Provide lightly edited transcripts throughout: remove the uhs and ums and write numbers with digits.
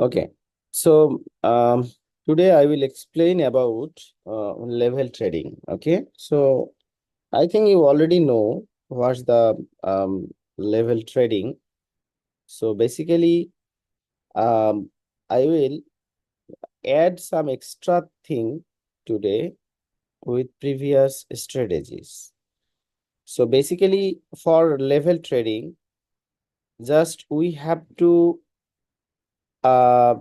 Okay, so today I will explain about level trading. Okay, so I think you already know what's the level trading. So basically, um, I will add some extra thing today with previous strategies. So basically, for level trading, just we have to uh,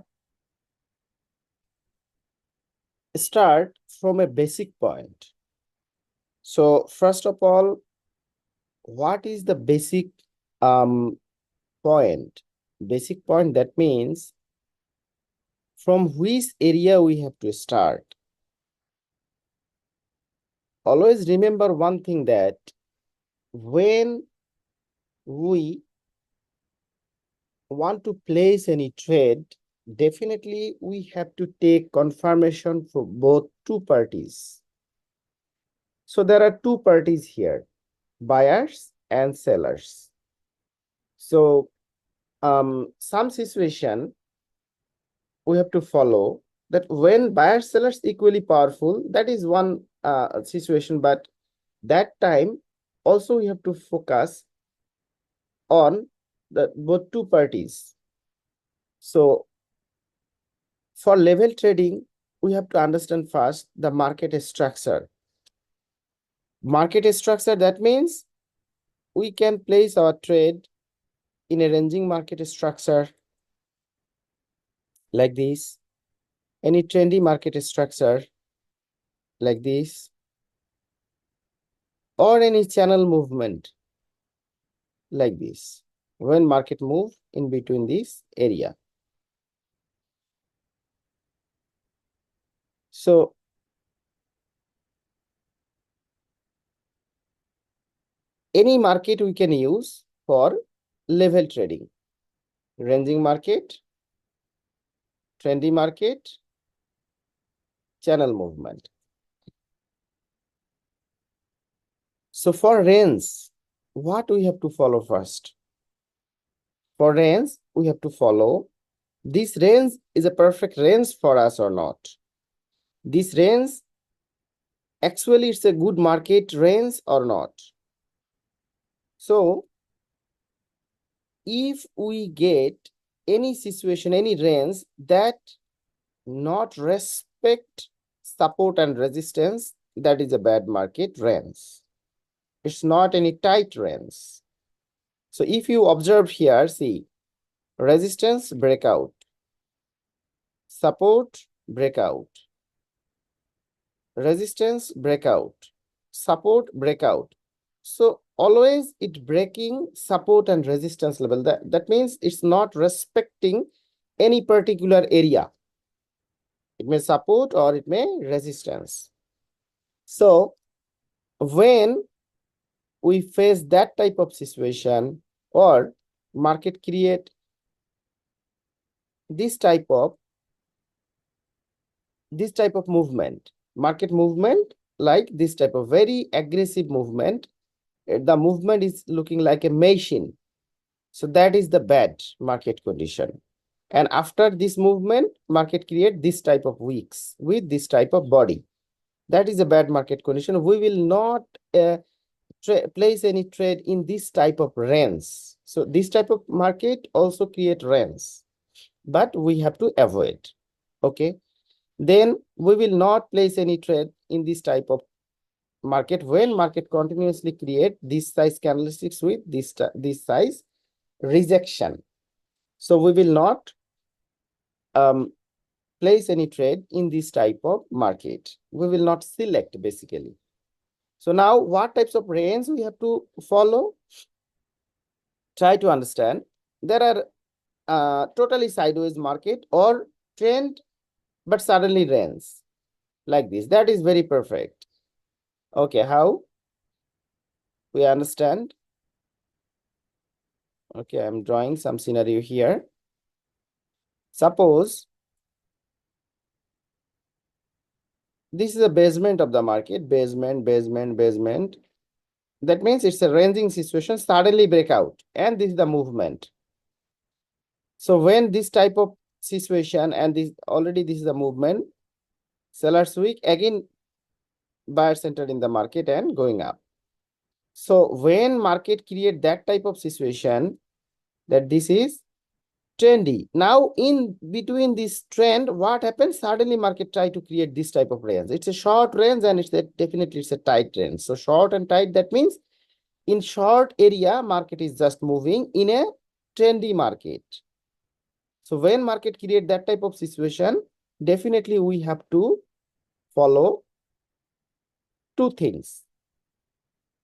start from a basic point. So first of all, what is the basic um point? Basic point, that means from which area we have to start. Always remember one thing, that when we want to place any trade, definitely we have to take confirmation for both two parties. So there are two parties here, buyers and sellers. So some situation we have to follow, that when buyer sellers equally powerful, that is one situation, but that time also we have to focus on the both two parties. So for level trading, we have to understand first the market structure. Market structure, that means we can place our trade in a ranging market structure like this, any trendy market structure like this, or any channel movement like this, when market move in between this area. So any market we can use for level trading: ranging market, trendy market, channel movement. So for range, what we have to follow first? For range, we have to follow this range is a perfect range for us or not. This range, actually it's a good market range or not. So if we get any situation, any range that not respect support and resistance, that is a bad market range. It's not any tight range. So if you observe here, see, resistance breakout, support breakout, resistance breakout, support breakout. So always it breaking support and resistance level. That means it's not respecting any particular area. It may support or it may resistance. So when we face that type of situation, or market create this type of movement, market movement, like this type of very aggressive movement, the movement is looking like a machine. So that is the bad market condition. And after this movement, market create this type of wicks with this type of body. That is a bad market condition. We will not place any trade in this type of range. So this type of market also create range, but we have to avoid. Okay, then we will not place any trade in this type of market when market continuously create this size candlesticks with this size rejection. So we will not place any trade in this type of market. We will not select basically. So now what types of range we have to follow? Try to understand. There are totally sideways market or trend, but suddenly range like this. That is very perfect. Okay, how we understand? Okay, I'm drawing some scenario here. Suppose this is a basement of the market, basement, basement, basement. That means it's a ranging situation, suddenly breakout, and this is the movement. So when this type of situation, and this already this is a movement. Sellers weak, again buyers entered in the market and going up. So when market create that type of situation, that this is trendy. Now in between this trend, what happens? Suddenly market try to create this type of range. It's a short range and definitely it's a tight range. So short and tight, that means in short area, market is just moving in a trendy market. So when market create that type of situation, definitely we have to follow two things.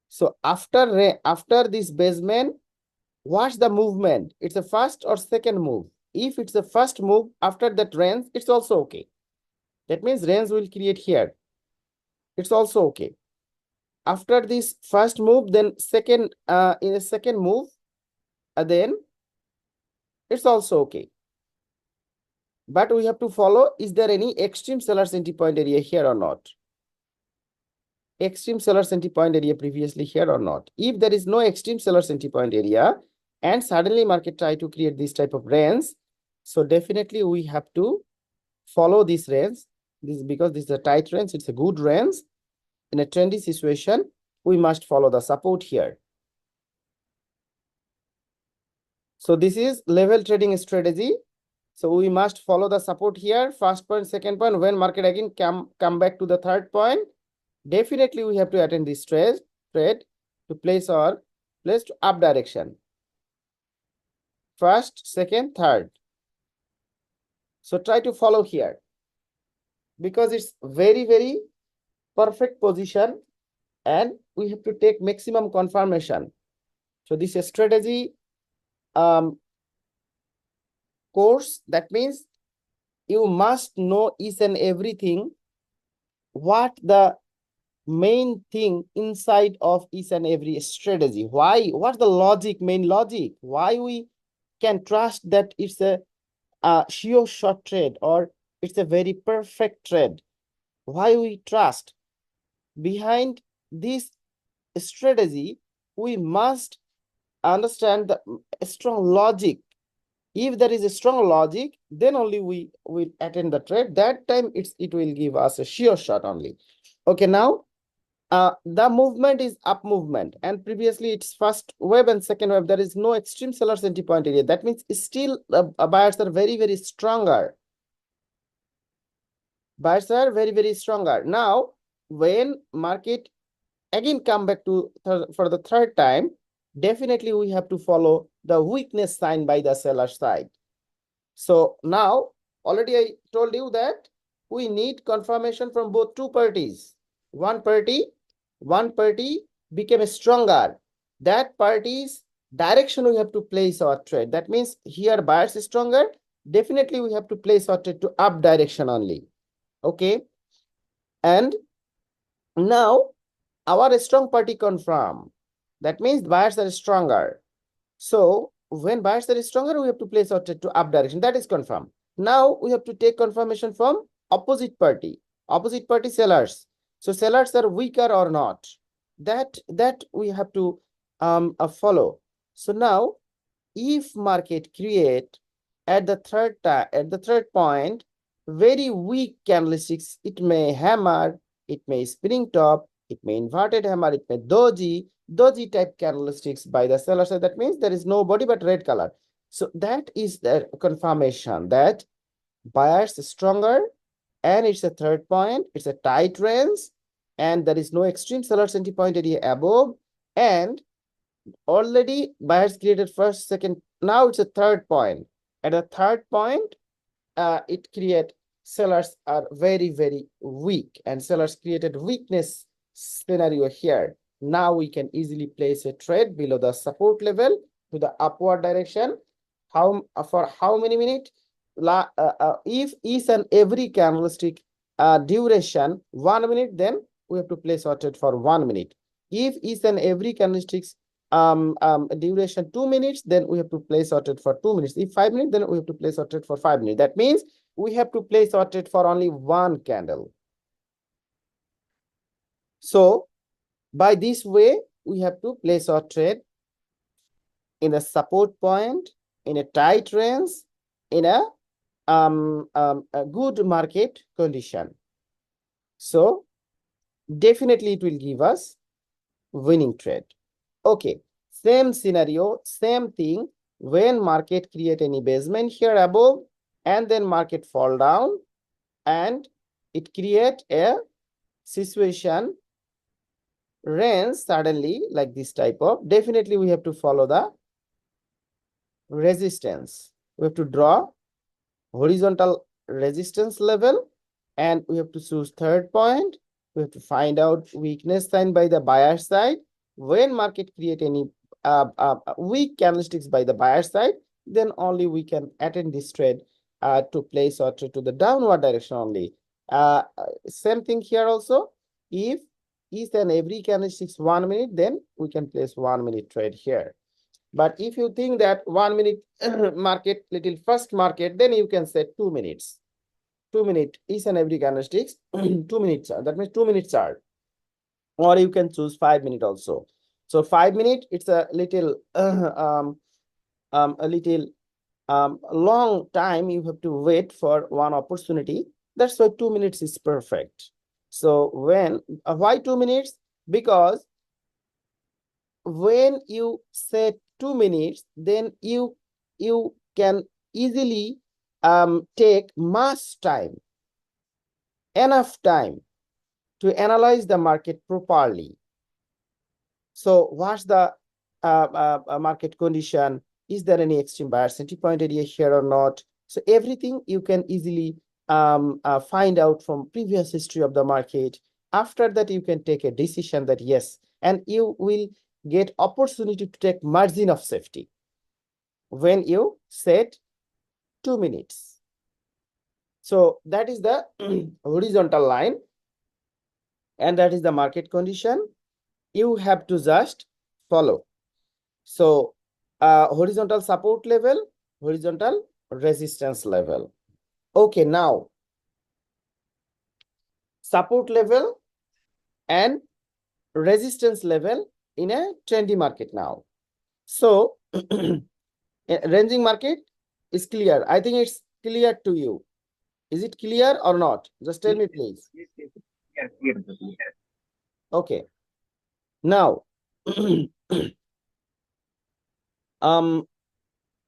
So after this basement, what's the movement? It's a first or second move. If it's a first move after that range, it's also okay. That means range will create here. It's also okay. After this first move, then second in a second move, then it's also okay. But we have to follow, is there any extreme sellers entry point area here or not? Extreme sellers entry point area previously here or not? If there is no extreme sellers entry point area and suddenly market try to create this type of range, so definitely we have to follow this range. This because this is a tight range, it's a good range. In a trendy situation, we must follow the support here. So this is level trading strategy. So we must follow the support here, first point, second point. When market again come back to the third point, definitely we have to attend this trade to place to up direction. First, second, third. So try to follow here because it's very, very perfect position and we have to take maximum confirmation. So this is strategy course. That means you must know each and everything, what the main thing inside of each and every strategy. Why? What's the logic, main logic? Why we can trust that it's a sure short trade or it's a very perfect trade? Why we trust? Behind this strategy, we must understand the strong logic. If there is a strong logic, then only we will attend the trade. That time it will give us a sure shot only. Okay, now the movement is up movement, and previously it's first wave and second wave. There is no extreme sellers entry point area. That means still buyers are very, very stronger. Buyers are very, very stronger. Now, when market again come back to for the third time, definitely we have to follow the weakness sign by the seller side. So now already I told you that we need confirmation from both two parties. One party became stronger. That party's direction we have to place our trade. That means here buyers is stronger. Definitely we have to place our trade to up direction only. Okay. And now our strong party confirm. That means buyers are stronger. So when buyers are stronger, we have to place our trade to up direction. That is confirmed. Now we have to take confirmation from opposite party sellers. So sellers are weaker or not. That we have to follow. So now if market create at the third point very weak candlesticks, it may hammer, it may spinning top, it may inverted hammer, it may doji type candlesticks by the seller side. That means there is no body but red color. So that is the confirmation that buyers is stronger and it's a third point, it's a tight range and there is no extreme sellers entry point area above, and already buyers created first, second, now it's a third point. At a third point, it create sellers are very, very weak and sellers created weakness scenario here. Now we can easily place a trade below the support level to the upward direction. For how many minutes? If each and every candlestick duration 1 minute, then we have to place our trade for 1 minute. If each and every candlesticks duration 2 minutes, then we have to place our trade for 2 minutes. If 5 minutes, then we have to place our trade for 5 minutes. That means we have to place our trade for only one candle. So by this way, we have to place our trade in a support point, in a tight range, in a a good market condition. So definitely it will give us winning trade. Okay, same scenario, same thing. When market create any basement here above and then market fall down and it create a situation range suddenly like this type of, definitely we have to follow the resistance. We have to draw horizontal resistance level and we have to choose third point. We have to find out weakness sign by the buyer side. When market create any weak candlesticks by the buyer side, then only we can attend this trade to place or to the downward direction only. Same thing here also. If each and every candlesticks 1 minute, then we can place 1 minute trade here. But if you think that 1 minute market, little first market, then you can set 2 minutes. 2 minute each and every candlesticks, 2 minutes. That means 2 minute chart. Or you can choose 5 minute also. So 5 minute, it's a little long time. You have to wait for one opportunity. That's why 2 minutes is perfect. So when why 2 minutes? Because when you set 2 minutes, then you can easily take much time, enough time to analyze the market properly. So what's the market condition? Is there any extreme buyer's entry point area here or not? So everything you can easily find out from previous history of the market. After that, you can take a decision that yes, and you will get opportunity to take margin of safety when you set 2 minutes. So that is the horizontal line and that is the market condition. You have to just follow. So horizontal support level, horizontal resistance level. Okay, now support level and resistance level in a trendy market now. So ranging market is clear. I think it's clear to you. Is it clear or not? Just tell me, please. Okay. Now,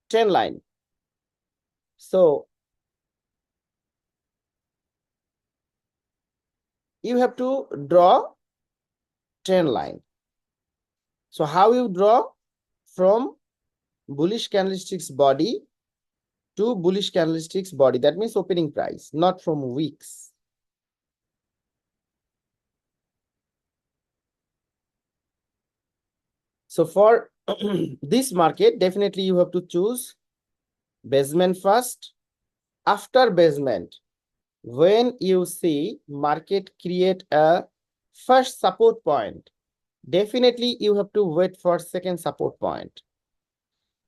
trend line. So you have to draw trend line. So how you draw? From bullish candlesticks body to bullish candlesticks body. That means opening price, not from wicks. So for this market, definitely you have to choose basement first. After basement, when you see market create a first support point, definitely you have to wait for second support point.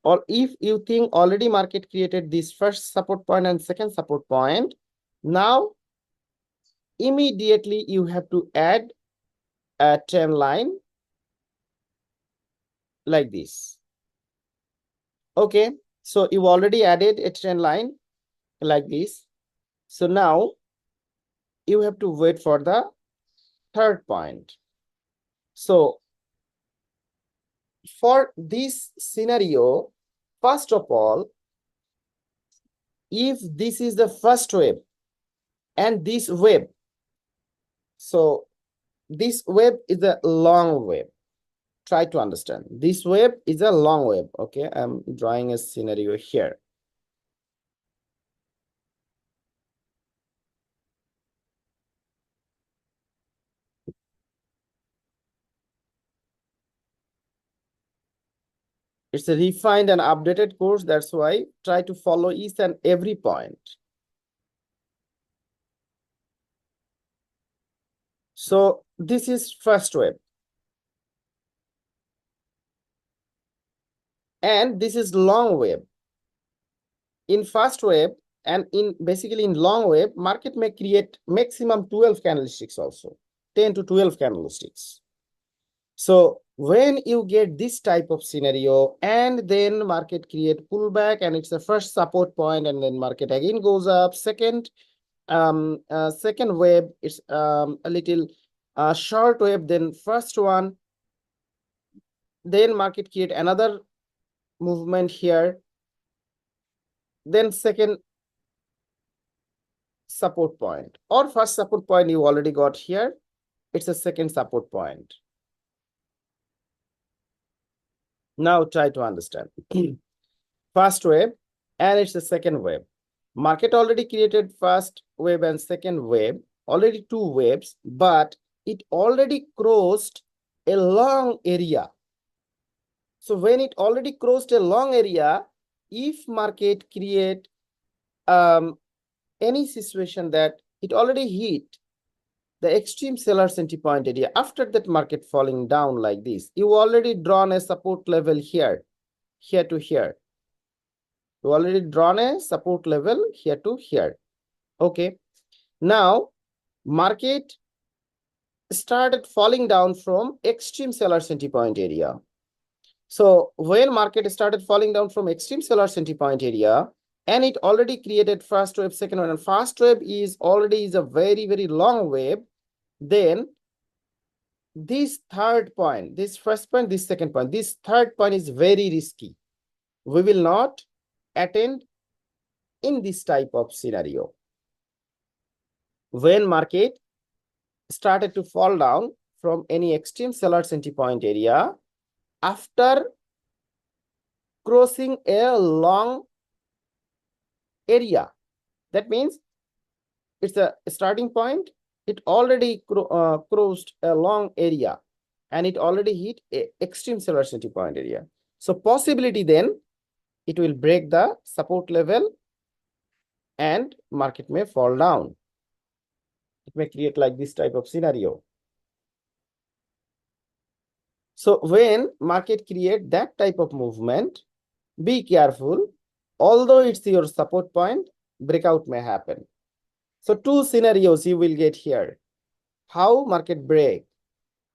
Or if you think already market created this first support point and second support point, now immediately you have to add a trend line like this. Okay, so you already added a trend line like this. So now you have to wait for the third point. So for this scenario, first of all, if this is the first wave and this wave, so this wave is a long wave. Try to understand. This wave is a long wave. Okay, I'm drawing a scenario here. It's a refined and updated course. That's why try to follow each and every point. So this is first wave. And this is long wave. In first wave and in basically in long wave, market may create maximum 12 candlesticks also. 10 to 12 candlesticks. So when you get this type of scenario and then market create pullback and it's the first support point and then market again goes up, second wave, it's a little short wave, then first one, then market create another movement here, then second support point, or first support point you already got here, it's a second support point. Now try to understand. First wave and it's the second wave. Market already created first wave and second wave, already two waves, but it already crossed a long area. So when it already crossed a long area, if market create any situation that it already hit the extreme seller entry point area, after that market falling down like this, you already drawn a support level here to here. You already drawn a support level here to here. Okay. Now, market started falling down from extreme seller entry point area. So when market started falling down from extreme seller entry point area, and it already created first wave, second wave, and first wave is already a very, very long wave, then this third point, this first point, this second point, this third point is very risky. We will not attend in this type of scenario. When market started to fall down from any extreme seller entry point area after crossing a long area, that means it's a starting point, it already crossed a long area and it already hit a extreme seller entry point area. So possibility then it will break the support level and market may fall down. It may create like this type of scenario. So when market create that type of movement, be careful. Although it's your support point, breakout may happen. So two scenarios you will get here. How market break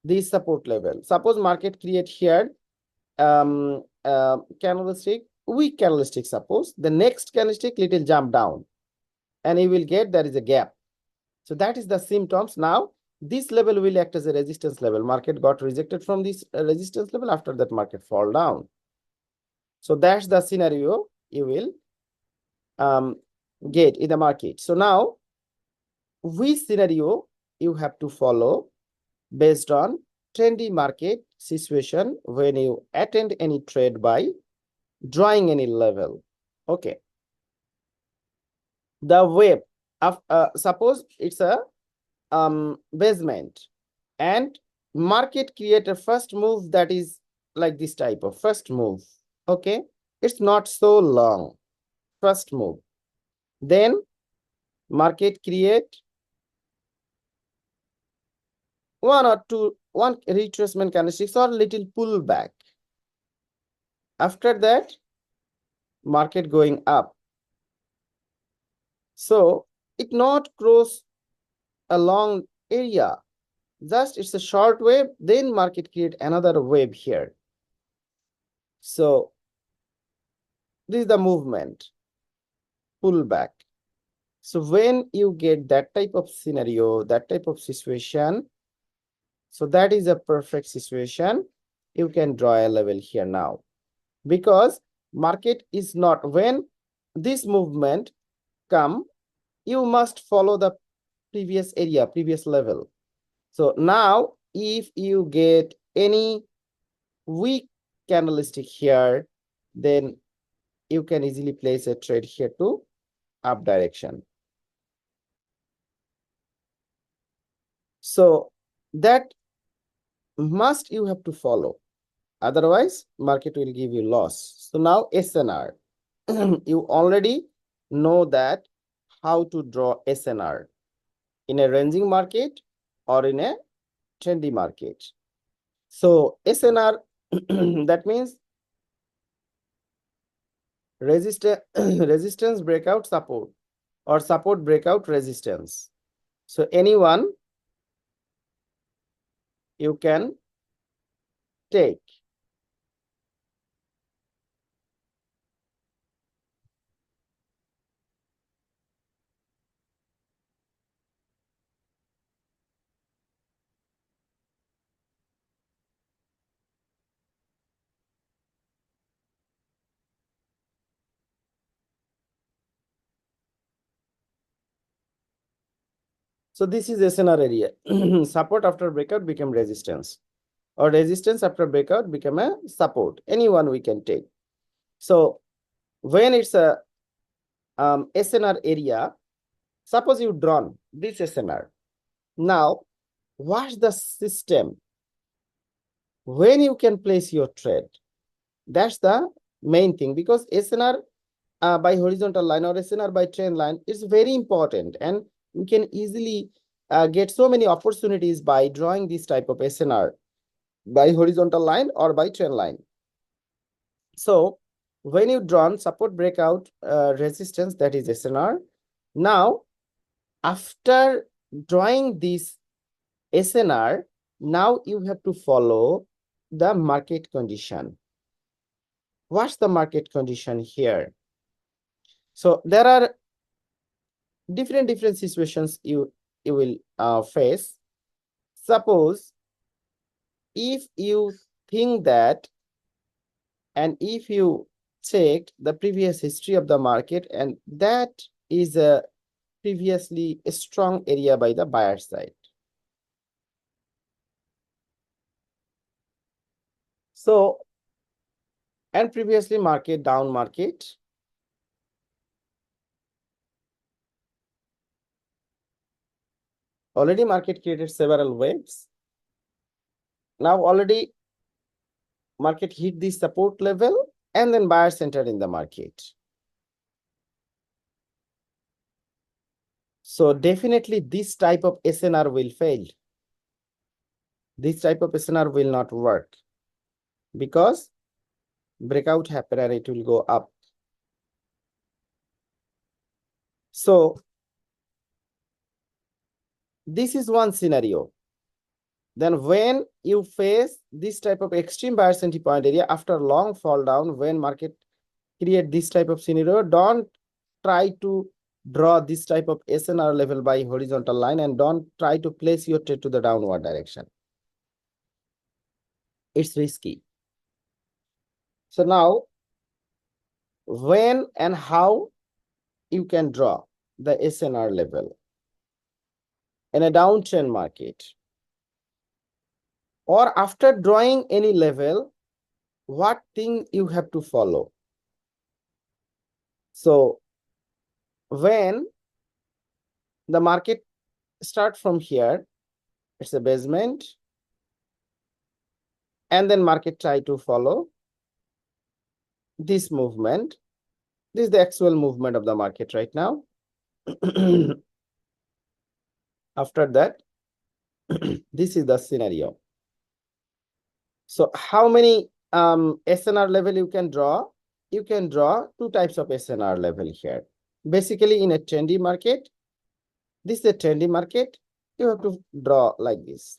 this support level. Suppose market create here candlestick, weak candlestick, suppose the next candlestick little jump down and you will get there is a gap. So that is the symptoms. Now this level will act as a resistance level. Market got rejected from this resistance level. After that market fall down. So that's the scenario you will get in the market. So now which scenario you have to follow based on trendy market situation when you attend any trade by drawing any level. Okay. The wave of suppose it's a basement and market create a first move that is like this type of first move. Okay, it's not so long first move, then market create one retracement candlesticks or little pullback. After that market going up, so it not cross a long area, just it's a short wave, then market create another wave here. So this is the movement, pullback. So when you get that type of scenario, that type of situation, so that is a perfect situation. You can draw a level here now, because market is not, when this movement come, you must follow the previous area, previous level. So now if you get any weak candlestick here, then you can easily place a trade here to up direction. So that must you have to follow. Otherwise, market will give you loss. So now SNR. You already know that how to draw SNR in a ranging market or in a trendy market. So SNR, that means resistance breakout support or support breakout resistance. So anyone you can take? So this is SNR area. Support after breakout became resistance, or resistance after breakout become a support. Any one we can take. So when it's a SNR area, suppose you drawn this SNR. Now, what's the system when you can place your trade? That's the main thing, because SNR by horizontal line or SNR by trend line is very important, and we can easily get so many opportunities by drawing this type of SNR by horizontal line or by trend line. So when you drawn support breakout resistance, that is SNR. Now, after drawing this SNR, now you have to follow the market condition. What's the market condition here? So there are different situations you will face. Suppose if you think that, and if you check the previous history of the market, and that is a previously a strong area by the buyer side. So, and previously market down market. Already market created several waves. Now already market hit the support level, and then buyers entered in the market. So definitely this type of SNR will fail. This type of SNR will not work, because breakout happen and it will go up. So this is one scenario. Then when you face this type of extreme buyer's entry point area after long fall down, when market create this type of scenario, don't try to draw this type of SNR level by horizontal line, and don't try to place your trade to the downward direction. It's risky. So now, when and how you can draw the SNR level in a downtrend market, or after drawing any level, what thing you have to follow? So when the market start from here, it's a basement, and then market try to follow this movement. This is the actual movement of the market right now. After that, this is the scenario. So how many SNR level you can draw? You can draw two types of SNR level here. Basically, in a trendy market, this is a trendy market, you have to draw like this: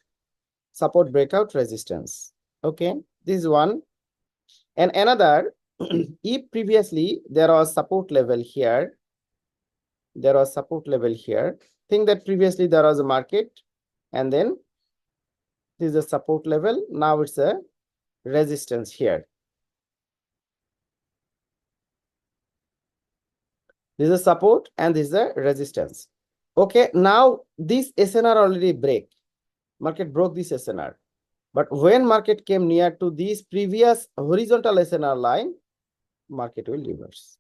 support, breakout, resistance. Okay, this is one. And another, if previously there was support level here, there was support level here, think that previously there was a market, and then this is a support level, now it's a resistance here. This is a support and this is a resistance. Okay, now this SNR already break. Market broke this SNR. But when market came near to this previous horizontal SNR line, market will reverse.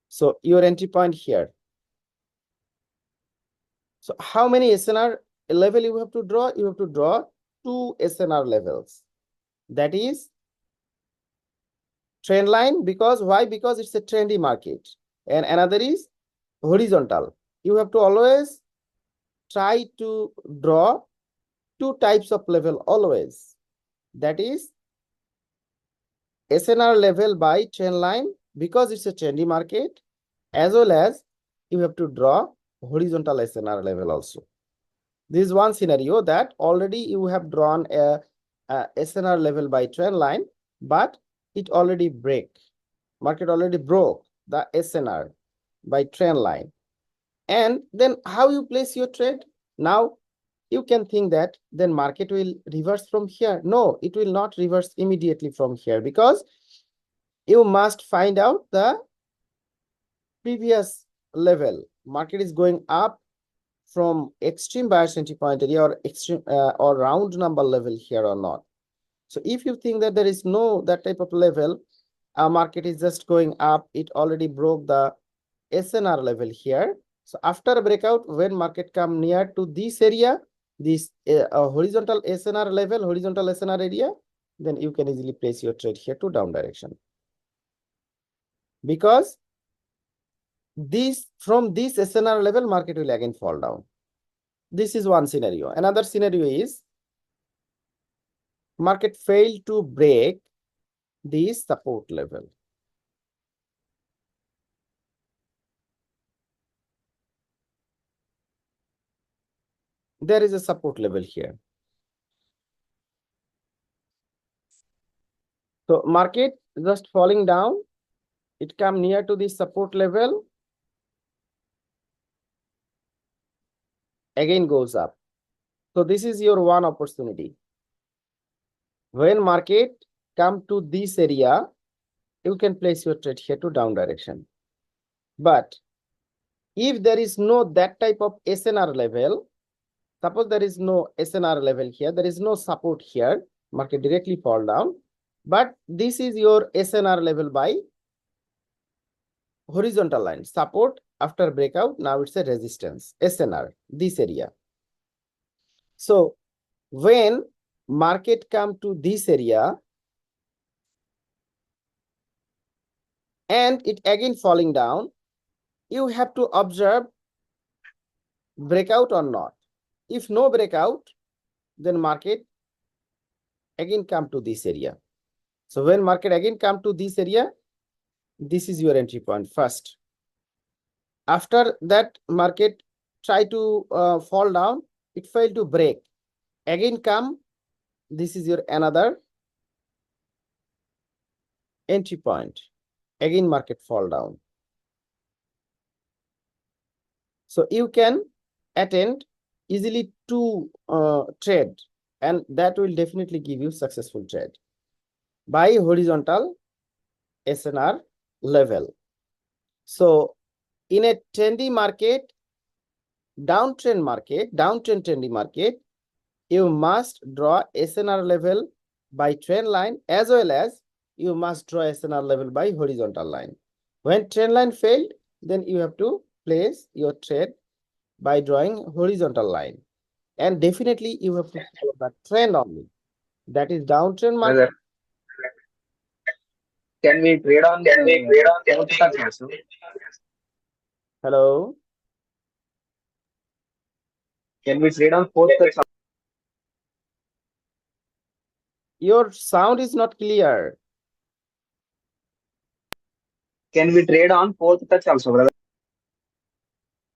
So your entry point here. So how many SNR level you have to draw? You have to draw two SNR levels. That is trend line, because why? Because it's a trendy market. And another is horizontal. You have to always try to draw two types of level always. That is SNR level by trend line, because it's a trendy market, as well as you have to draw horizontal SNR level also. This is one scenario that already you have drawn a SNR level by trend line, but it already market already broke the SNR by trend line. And then how you place your trade? Now you can think that then market will reverse from here. No, it will not reverse immediately from here, because you must find out the previous level. Market is going up from extreme buyer's entry point area or extreme or round number level here or not. So if you think that there is no that type of level, our market is just going up, it already broke the SNR level here. So after a breakout, when market come near to this area, this horizontal SNR level, horizontal SNR area, then you can easily place your trade here to down direction. Because this from this SNR level, market will again fall down. This is one scenario. Another scenario is market failed to break this support level. There is a support level here. So market just falling down, it come near to this support level, again goes up. So this is your one opportunity. When market come to this area, you can place your trade here to down direction. But if there is no that type of SNR level, suppose there is no SNR level here, there is no support here, market directly fall down. But this is your SNR level by horizontal line. Support after breakout, now it's a resistance, SNR, this area. So when market come to this area and it again falling down, you have to observe breakout or not. If no breakout, then market again come to this area. So when market again come to this area, this is your entry point first. After that, market try to fall down, it failed to break. Again come, this is your another entry point. Again market fall down. So you can attend easily two trade, and that will definitely give you successful trade by horizontal SNR level. So in a trendy market, downtrend trendy market, you must draw SNR level by trend line, as well as you must draw SNR level by horizontal line. When trend line failed, then you have to place your trade by drawing horizontal line. And definitely you have to follow the trend only. That is downtrend market. Can we trade on both touch also? Hello. Can we trade on both touch? Your sound is not clear. Can we trade on fourth touch also, brother?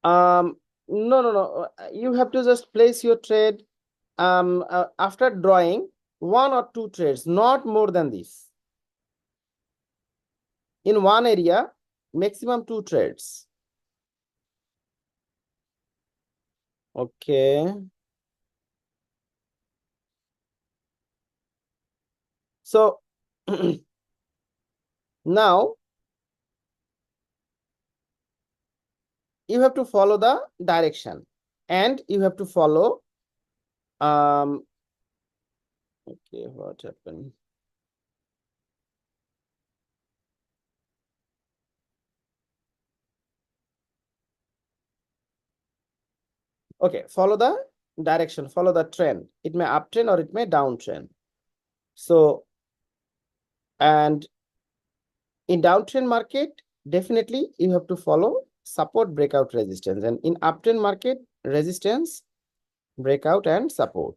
No. You have to just place your trade after drawing one or two trades, not more than this. In one area, maximum two trades. Okay. So now you have to follow the direction, and you have to follow okay, what happened? Okay, follow the direction, follow the trend. It may uptrend or it may downtrend. So, and in downtrend market, definitely you have to follow support, breakout, resistance. And in uptrend market, resistance, breakout, and support.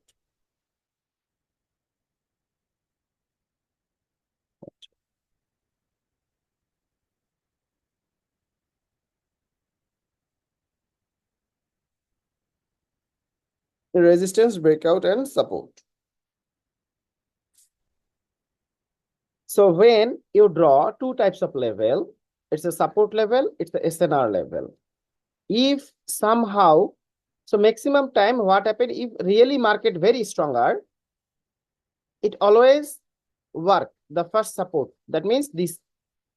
Resistance, breakout, and support. So when you draw two types of level, it's a support level, it's the SNR level. If somehow, so maximum time what happened if really market very stronger, it always work the first support. That means this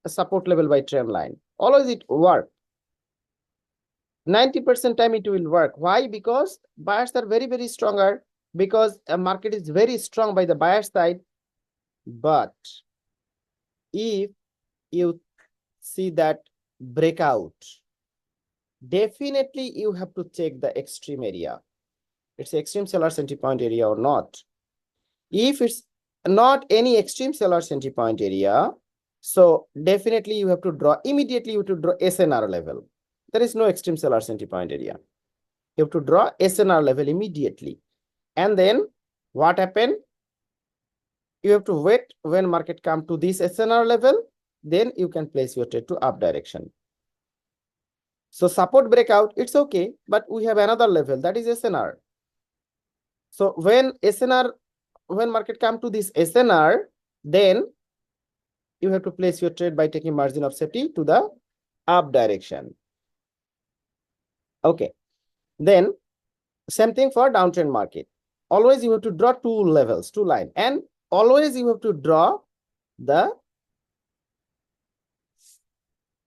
support level by trend line. Always it work. 90% time it will work. Why? Because buyers are very, very stronger, because a market is very strong by the buyer side. But if you see that breakout, definitely you have to check the extreme area. It's extreme sellers entry point area or not. If it's not any extreme sellers entry point area, so definitely you have to draw, immediately you have to draw SNR level. There is no extreme sellers entry point area. You have to draw SNR level immediately. And then what happened? You have to wait when market come to this SNR level, then you can place your trade to up direction. So support breakout, it's okay, but we have another level, that is SNR. So when market come to this SNR, then you have to place your trade by taking margin of safety to the up direction. Okay. Then same thing for downtrend market. Always you have to draw two levels, two lines, and always you have to draw the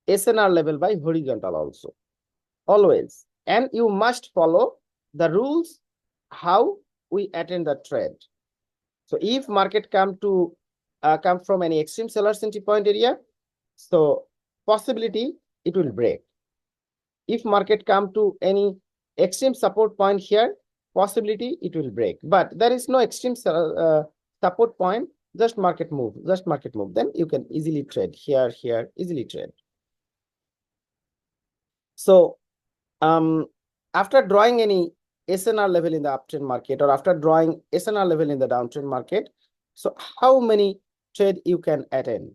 SNR level by horizontal also. Always. And you must follow the rules how we attend the trade. So if market come from any extreme sellers entry point area, so possibility it will break. If market come to any extreme support point here, possibility it will break. But there is no extreme support point, just market move. Then you can easily trade here, easily trade. So after drawing any SNR level in the uptrend market, or after drawing SNR level in the downtrend market, so how many trade you can attend?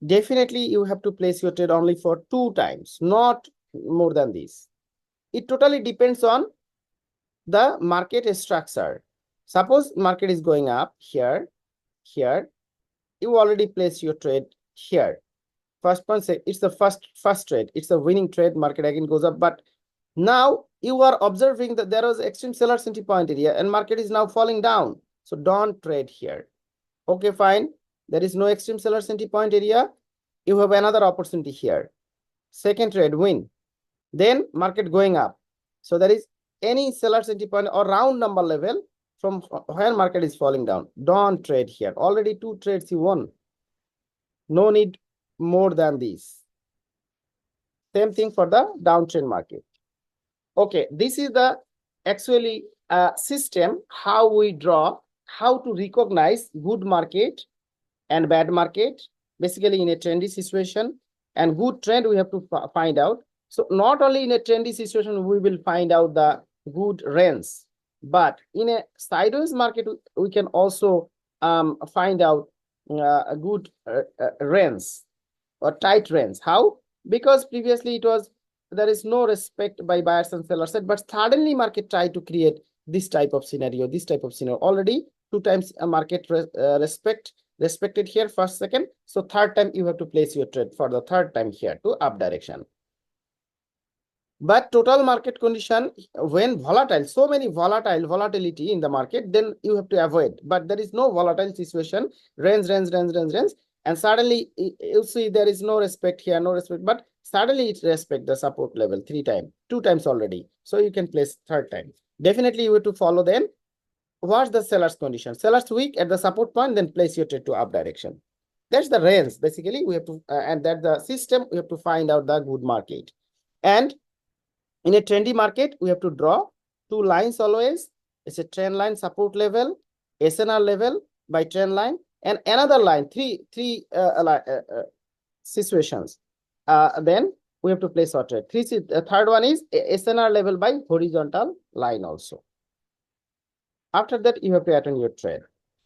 Definitely you have to place your trade only for 2 times, not more than this. It totally depends on the market structure. Suppose market is going up here, you already place your trade here. First point, say it's the first trade, it's a winning trade, market again goes up, but now you are observing that there was extreme sellers entry point area and market is now falling down. So don't trade here. Okay, fine. There is no extreme sellers entry point area. You have another opportunity here. Second trade, win. Then market going up. So there is any sellers entry point or round number level from where market is falling down. Don't trade here. Already 2 trades you won. No need more than this. Same thing for the downtrend market. Okay, this is the actually system how we draw, how to recognize good market and bad market, basically in a trendy situation. And good trend we have to find out. So not only in a trendy situation we will find out the good range, but in a sideways market we can also find out a good range or tight range. How? Because previously it was there is no respect by buyers and sellers side, but suddenly market try to create this type of scenario. Already 2 times a market respected here, first, second. So third time you have to place your trade for the third time here to up direction. But total market condition, when volatile, so many volatility in the market, then you have to avoid. But there is no volatile situation, range, and suddenly you see there is no respect here, but suddenly it respect the support level 3 times, 2 times already. So you can place third time. Definitely you have to follow then. What's the seller's condition? Seller's weak at the support point, then place your trade to up direction. That's the range. Basically, we have to, and that the system, we have to find out the good market. And in a trendy market, we have to draw 2 lines always. It's a trend line, support level, SNR level by trend line, and another line, three situations. Then we have to place our trade. Third one is SNR level by horizontal line also. After that, you have to attend your trade.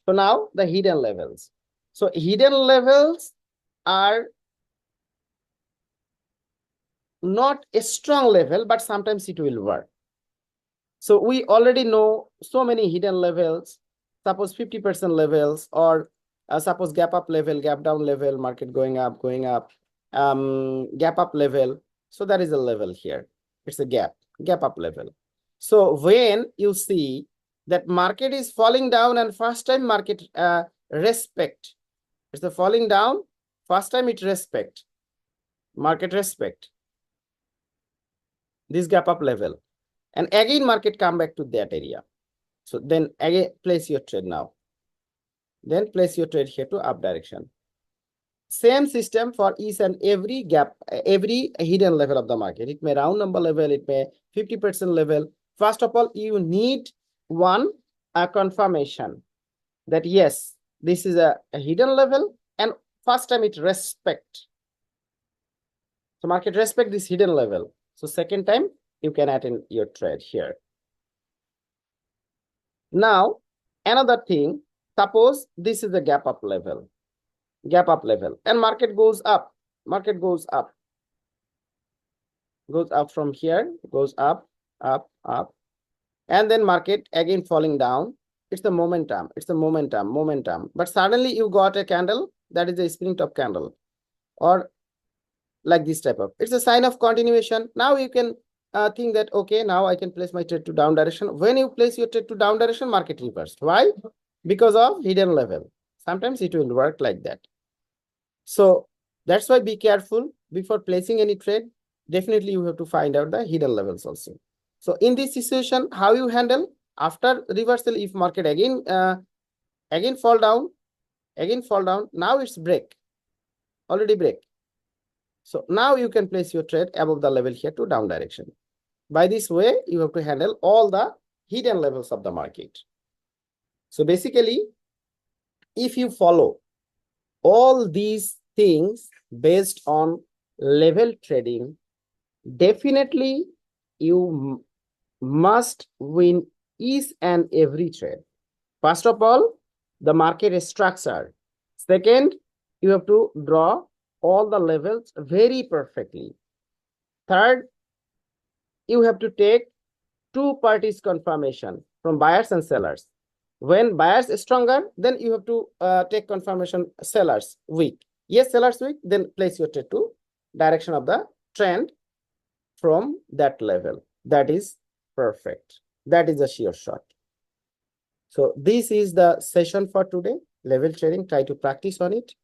So now the hidden levels. So hidden levels are not a strong level, but sometimes it will work. So we already know so many hidden levels, suppose 50% levels or Suppose gap up level, gap down level, market going up, gap up level. So that is a level here. It's a gap up level. So when you see that market is falling down and first time market respect, it's the falling down, first time it respect, market respect this gap up level, and again market come back to that area. So then again place your trade now. Then place your trade here to up direction. Same system for each and every gap, every hidden level of the market. It may round number level, it may 50% level. First of all, you need one confirmation that yes, this is a hidden level, and first time it respect. So market respect this hidden level. So second time you can attend your trade here. Now, another thing, suppose this is the gap up level, and market goes up, goes up from here, goes up, and then market again falling down. It's the momentum, but suddenly you got a candle that is a spinning top candle, or like this type of, it's a sign of continuation. Now you can think that, okay, now I can place my trade to down direction. When you place your trade to down direction, market reversed. Why? Because of hidden level. Sometimes it will work like that. So that's why be careful before placing any trade. Definitely you have to find out the hidden levels also. So in this situation, how you handle after reversal? If market again fall down, now it's break, already break. So now you can place your trade above the level here to down direction. By this way, you have to handle all the hidden levels of the market. So basically, if you follow all these things based on level trading, definitely you must win each and every trade. First of all, the market is structured. Second, you have to draw all the levels very perfectly. Third, you have to take two parties confirmation from buyers and sellers. When buyers is stronger, then you have to take confirmation sellers weak. Yes, sellers weak, then place your trade to direction of the trend from that level. That is perfect. That is a sure shot. So this is the session for today. Level trading, try to practice on it.